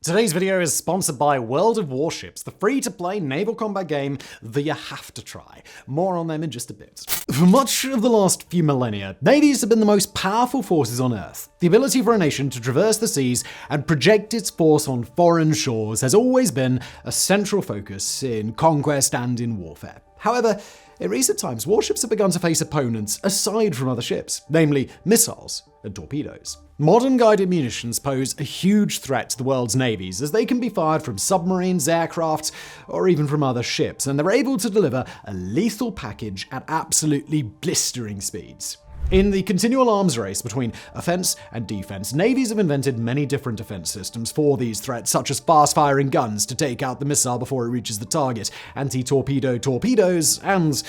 Today's video is sponsored by World of Warships, the free-to-play naval combat game that you have to try. More on them in just a bit. For much of the last few millennia, navies have been the most powerful forces on Earth. The ability for a nation to traverse the seas and project its force on foreign shores has always been a central focus in conquest and in warfare. However, in recent times, warships have begun to face opponents aside from other ships, namely missiles and torpedoes. Modern guided munitions pose a huge threat to the world's navies, as they can be fired from submarines, aircraft, or even from other ships, and they're able to deliver a lethal package at absolutely blistering speeds. In the continual arms race between offense and defense, navies have invented many different defense systems for these threats, such as fast-firing guns to take out the missile before it reaches the target, anti-torpedo torpedoes, and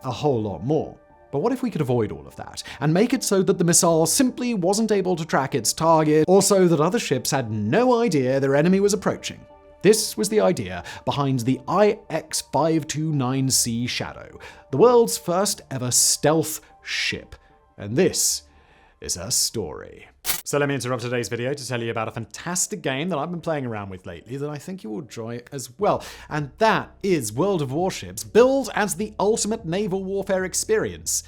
a whole lot more. But what if we could avoid all of that, and make it so that the missile simply wasn't able to track its target, or so that other ships had no idea their enemy was approaching? This was the idea behind the IX-529 Sea Shadow, the world's first ever stealth ship. And this is her story. So let me interrupt today's video to tell you about a fantastic game that I've been playing around with lately that I think you will enjoy as well. And that is World of Warships, billed as the ultimate naval warfare experience.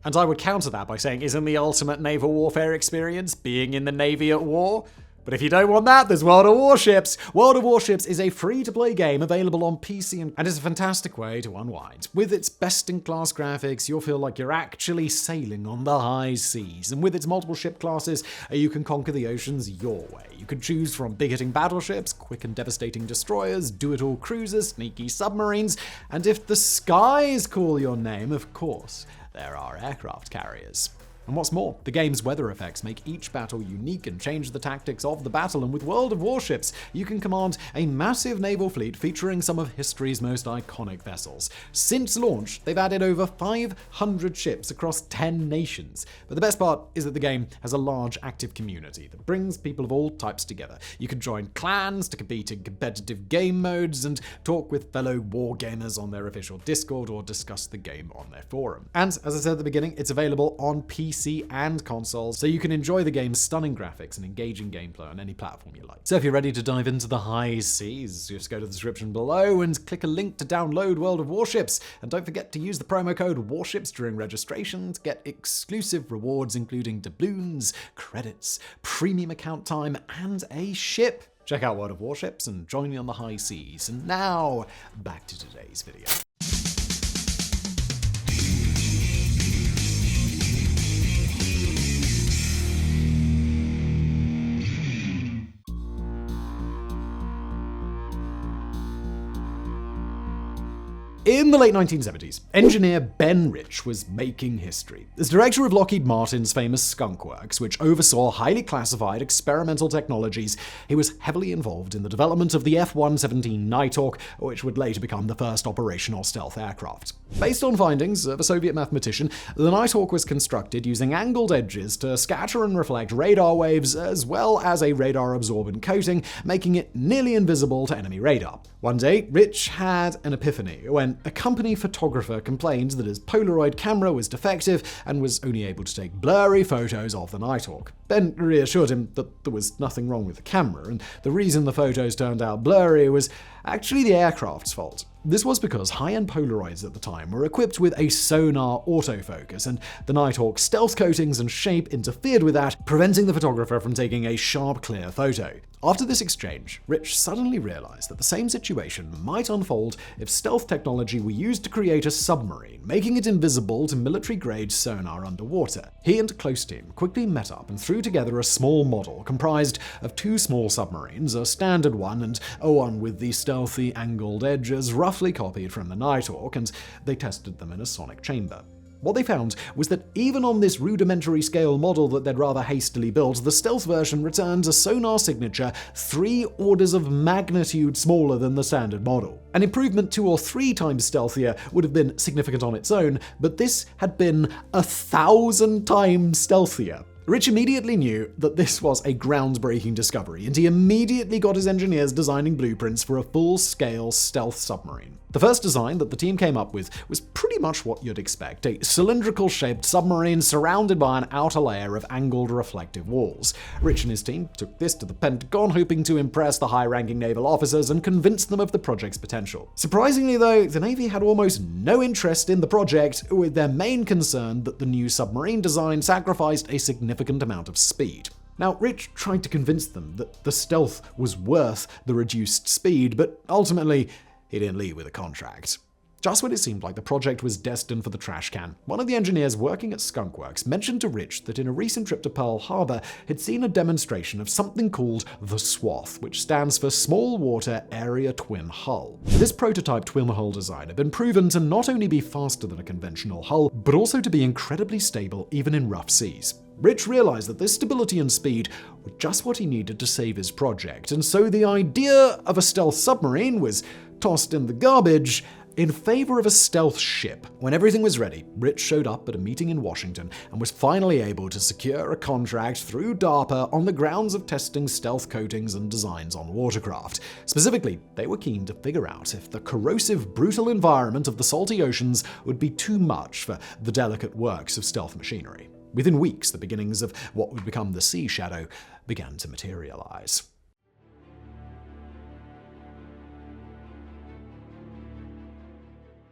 And I would counter that by saying, isn't the ultimate naval warfare experience being in the Navy at war? But if you don't want that, there's World of Warships. World of Warships is a free-to-play game available on PC and is a fantastic way to unwind. With its best-in-class graphics, you'll feel like you're actually sailing on the high seas. And with its multiple ship classes, you can conquer the oceans your way. You can choose from big-hitting battleships, quick and devastating destroyers, do-it-all cruisers, sneaky submarines, and if the skies call your name, of course, there are aircraft carriers. And what's more, the game's weather effects make each battle unique and change the tactics of the battle, and with World of Warships, you can command a massive naval fleet featuring some of history's most iconic vessels. Since launch, they've added over 500 ships across 10 nations. But the best part is that the game has a large active community that brings people of all types together. You can join clans to compete in competitive game modes and talk with fellow wargamers on their official Discord or discuss the game on their forum. And as I said at the beginning, it's available on PC and consoles, so you can enjoy the game's stunning graphics and engaging gameplay on any platform you like. So if you're ready to dive into the high seas, just go to the description below and click a link to download World of Warships. And don't forget to use the promo code Warships during registration to get exclusive rewards including doubloons, credits, premium account time, and a ship. Check out World of Warships and join me on the high seas. And now, back to today's video. In the late 1970s, engineer Ben Rich was making history. As director of Lockheed Martin's famous Skunk Works, which oversaw highly classified experimental technologies, he was heavily involved in the development of the F-117 Nighthawk, which would later become the first operational stealth aircraft. Based on findings of a Soviet mathematician, the Nighthawk was constructed using angled edges to scatter and reflect radar waves, as well as a radar-absorbent coating, making it nearly invisible to enemy radar. One day, Rich had an epiphany when a company photographer complained that his Polaroid camera was defective and was only able to take blurry photos of the Nighthawk. Ben reassured him that there was nothing wrong with the camera, and the reason the photos turned out blurry was actually the aircraft's fault. This was because high-end Polaroids at the time were equipped with a sonar autofocus, and the Nighthawk's stealth coatings and shape interfered with that, preventing the photographer from taking a sharp, clear photo. After this exchange, Rich suddenly realized that the same situation might unfold if stealth technology were used to create a submarine, making it invisible to military-grade sonar underwater. He and a close team quickly met up and threw together a small model comprised of two small submarines, a standard one and a one with the stealthy angled edges roughly copied from the Nighthawk, and they tested them in a sonic chamber. What they found was that even on this rudimentary scale model that they'd rather hastily built, the stealth version returns a sonar signature 3 orders of magnitude smaller than the standard model. An improvement 2 or 3 times stealthier would have been significant on its own, but this had been 1,000 times stealthier. Rich immediately knew that this was a groundbreaking discovery, and he immediately got his engineers designing blueprints for a full-scale stealth submarine. The first design that the team came up with was pretty much what you'd expect, a cylindrical-shaped submarine surrounded by an outer layer of angled reflective walls. Rich and his team took this to the Pentagon, hoping to impress the high-ranking naval officers and convince them of the project's potential. Surprisingly, though, the Navy had almost no interest in the project, with their main concern that the new submarine design sacrificed a significant amount of speed. Now, Rich tried to convince them that the stealth was worth the reduced speed, but ultimately, he didn't leave with a contract. Just when it seemed like the project was destined for the trash can, one of the engineers working at Skunk Works mentioned to Rich that in a recent trip to Pearl Harbor, he'd seen a demonstration of something called the SWAT, which stands for Small Water Area Twin Hull. This prototype twin hull design had been proven to not only be faster than a conventional hull, but also to be incredibly stable even in rough seas. Rich realized that this stability and speed were just what he needed to save his project, and so the idea of a stealth submarine was tossed in the garbage in favor of a stealth ship. When everything was ready, Rich showed up at a meeting in Washington and was finally able to secure a contract through DARPA on the grounds of testing stealth coatings and designs on watercraft. Specifically, they were keen to figure out if the corrosive, brutal environment of the salty oceans would be too much for the delicate works of stealth machinery. Within weeks, the beginnings of what would become the Sea Shadow began to materialize.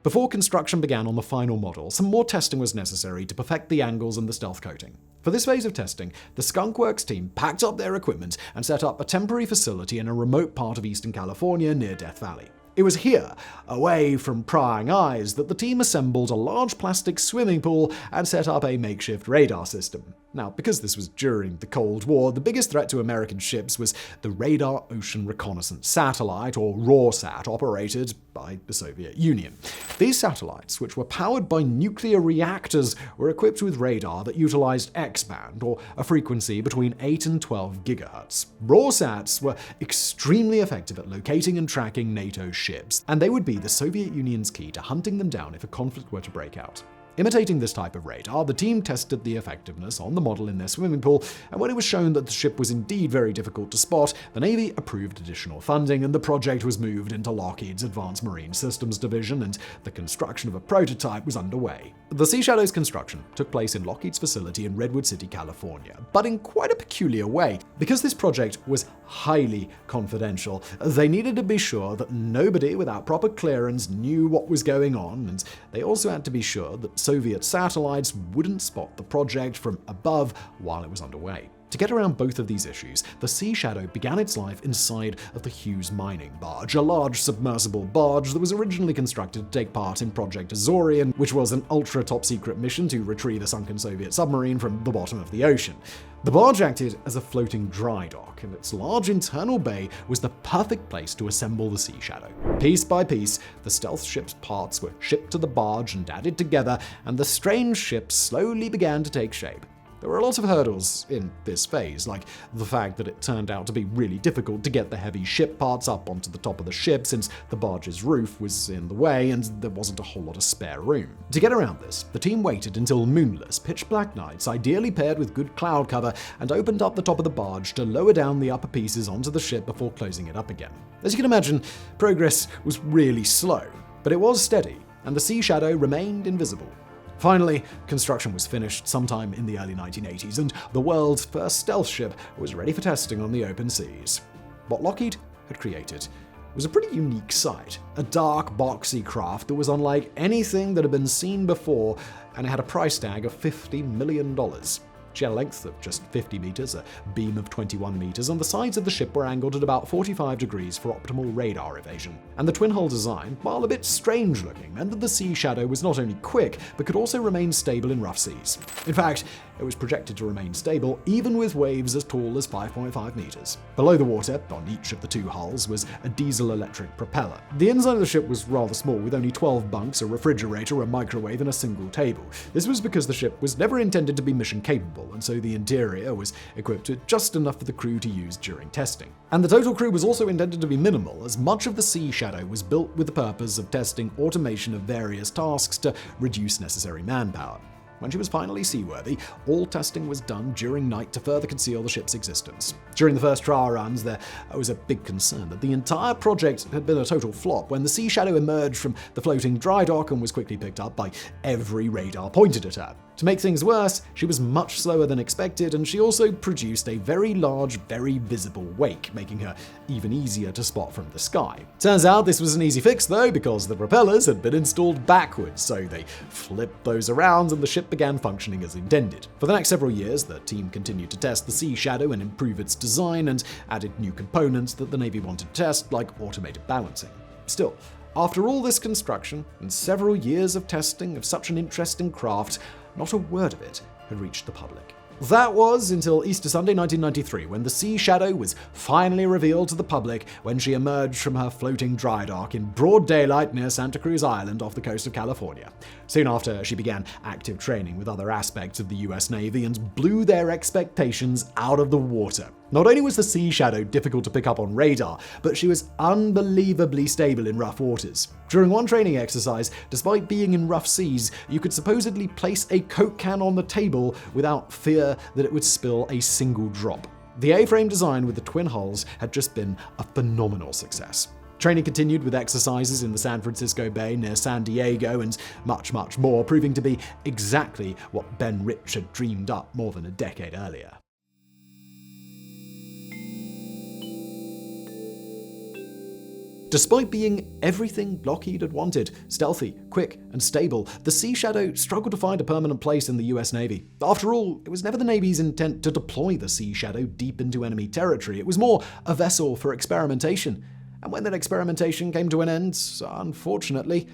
Before construction began on the final model, some more testing was necessary to perfect the angles and the stealth coating. For this phase of testing, the Skunk Works team packed up their equipment and set up a temporary facility in a remote part of eastern California near Death Valley. It was here, away from prying eyes, that the team assembled a large plastic swimming pool and set up a makeshift radar system. Now, because this was during the Cold War, the biggest threat to American ships was the Radar Ocean Reconnaissance Satellite, or RORSAT, operated by the Soviet Union. These satellites, which were powered by nuclear reactors, were equipped with radar that utilized X-band, or a frequency between 8 and 12 gigahertz. RORSATs were extremely effective at locating and tracking NATO ships, and they would be the Soviet Union's key to hunting them down if a conflict were to break out. Imitating this type of radar, the team tested the effectiveness on the model in their swimming pool, and when it was shown that the ship was indeed very difficult to spot, the Navy approved additional funding and the project was moved into Lockheed's Advanced Marine Systems Division, and the construction of a prototype was underway. The Sea Shadow's construction took place in Lockheed's facility in Redwood City, California, but in quite a peculiar way. Because this project was highly confidential, they needed to be sure that nobody without proper clearance knew what was going on, and they also had to be sure that Soviet satellites wouldn't spot the project from above while it was underway. To get around both of these issues, the Sea Shadow began its life inside of the Hughes mining barge, a large submersible barge that was originally constructed to take part in Project Azorian, which was an ultra-top-secret mission to retrieve a sunken Soviet submarine from the bottom of the ocean. The barge acted as a floating dry dock, and its large internal bay was the perfect place to assemble the Sea Shadow. Piece by piece, the stealth ship's parts were shipped to the barge and added together, and the strange ship slowly began to take shape. There were a lot of hurdles in this phase, like the fact that it turned out to be really difficult to get the heavy ship parts up onto the top of the ship since the barge's roof was in the way and there wasn't a whole lot of spare room. To get around this, the team waited until moonless, pitch-black nights, ideally paired with good cloud cover, and opened up the top of the barge to lower down the upper pieces onto the ship before closing it up again. As you can imagine, progress was really slow, but it was steady, and the Sea Shadow remained invisible. Finally, construction was finished sometime in the early 1980s, and the world's first stealth ship was ready for testing on the open seas. What Lockheed had created was a pretty unique sight, a dark, boxy craft that was unlike anything that had been seen before, and it had a price tag of $50 million. She had a length of just 50 meters, a beam of 21 meters, and the sides of the ship were angled at about 45 degrees for optimal radar evasion. And the twin-hull design, while a bit strange-looking, meant that the Sea Shadow was not only quick, but could also remain stable in rough seas. In fact, it was projected to remain stable even with waves as tall as 5.5 meters. Below the water, on each of the two hulls, was a diesel-electric propeller. The inside of the ship was rather small, with only 12 bunks, a refrigerator, a microwave, and a single table. This was because the ship was never intended to be mission-capable, and so the interior was equipped with just enough for the crew to use during testing. And the total crew was also intended to be minimal, as much of the Sea Shadow was built with the purpose of testing automation of various tasks to reduce necessary manpower. When she was finally seaworthy, all testing was done during night to further conceal the ship's existence. During the first trial runs, there was a big concern that the entire project had been a total flop when the Sea Shadow emerged from the floating dry dock and was quickly picked up by every radar pointed at her. To make things worse, she was much slower than expected, and she also produced a very large, very visible wake, making her even easier to spot from the sky. Turns out this was an easy fix though, because the propellers had been installed backwards, so they flipped those around and the ship began functioning as intended. For the next several years, the team continued to test the Sea Shadow and improve its design, and added new components that the Navy wanted to test, like automated balancing. Still, after all this construction and several years of testing of such an interesting craft, not a word of it had reached the public. That was until Easter Sunday 1993, when the Sea Shadow was finally revealed to the public when she emerged from her floating dry dock in broad daylight near Santa Cruz Island off the coast of California. Soon after, she began active training with other aspects of the US Navy and blew their expectations out of the water. Not only was the Sea Shadow difficult to pick up on radar, but she was unbelievably stable in rough waters. During one training exercise, despite being in rough seas, you could supposedly place a Coke can on the table without fear that it would spill a single drop. The A-frame design with the twin hulls had just been a phenomenal success. Training continued with exercises in the San Francisco Bay near San Diego and much, much more, proving to be exactly what Ben Rich had dreamed up more than a decade earlier. Despite being everything Lockheed had wanted, stealthy, quick, and stable, the Sea Shadow struggled to find a permanent place in the US Navy. After all, it was never the Navy's intent to deploy the Sea Shadow deep into enemy territory. It was more a vessel for experimentation. And when that experimentation came to an end, unfortunately,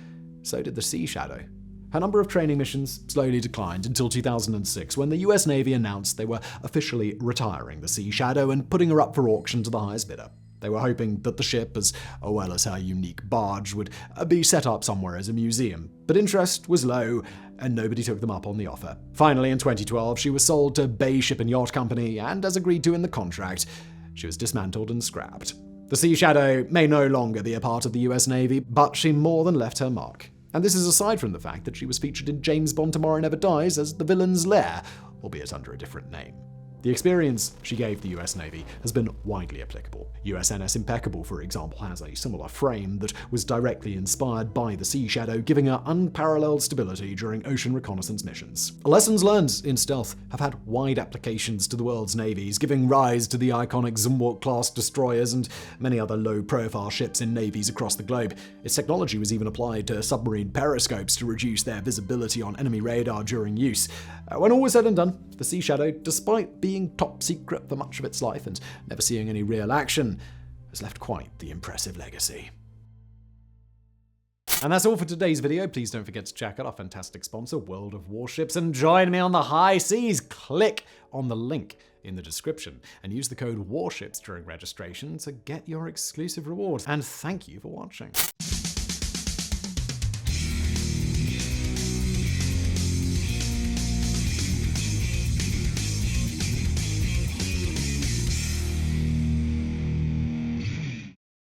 so did the Sea Shadow. Her number of training missions slowly declined until 2006, when the US Navy announced they were officially retiring the Sea Shadow and putting her up for auction to the highest bidder. They were hoping that the ship, as well as her unique barge, would be set up somewhere as a museum. But interest was low, and nobody took them up on the offer. Finally, in 2012, she was sold to Bay Ship and Yacht Company, and as agreed to in the contract, she was dismantled and scrapped. The Sea Shadow may no longer be a part of the US Navy, but she more than left her mark. And this is aside from the fact that she was featured in James Bond Tomorrow Never Dies as the villain's lair, albeit under a different name. The experience she gave the US Navy has been widely applicable. USNS Impeccable, for example, has a similar frame that was directly inspired by the Sea Shadow, giving her unparalleled stability during ocean reconnaissance missions. Lessons learned in stealth have had wide applications to the world's navies, giving rise to the iconic Zumwalt-class destroyers and many other low-profile ships in navies across the globe. Its technology was even applied to submarine periscopes to reduce their visibility on enemy radar during use. When all was said and done, the Sea Shadow, despite being top secret for much of its life and never seeing any real action, has left quite the impressive legacy. And that's all for today's video. Please don't forget to check out our fantastic sponsor, World of Warships, and join me on the high seas. Click on the link in the description and use the code WARSHIPS during registration to get your exclusive rewards. And thank you for watching.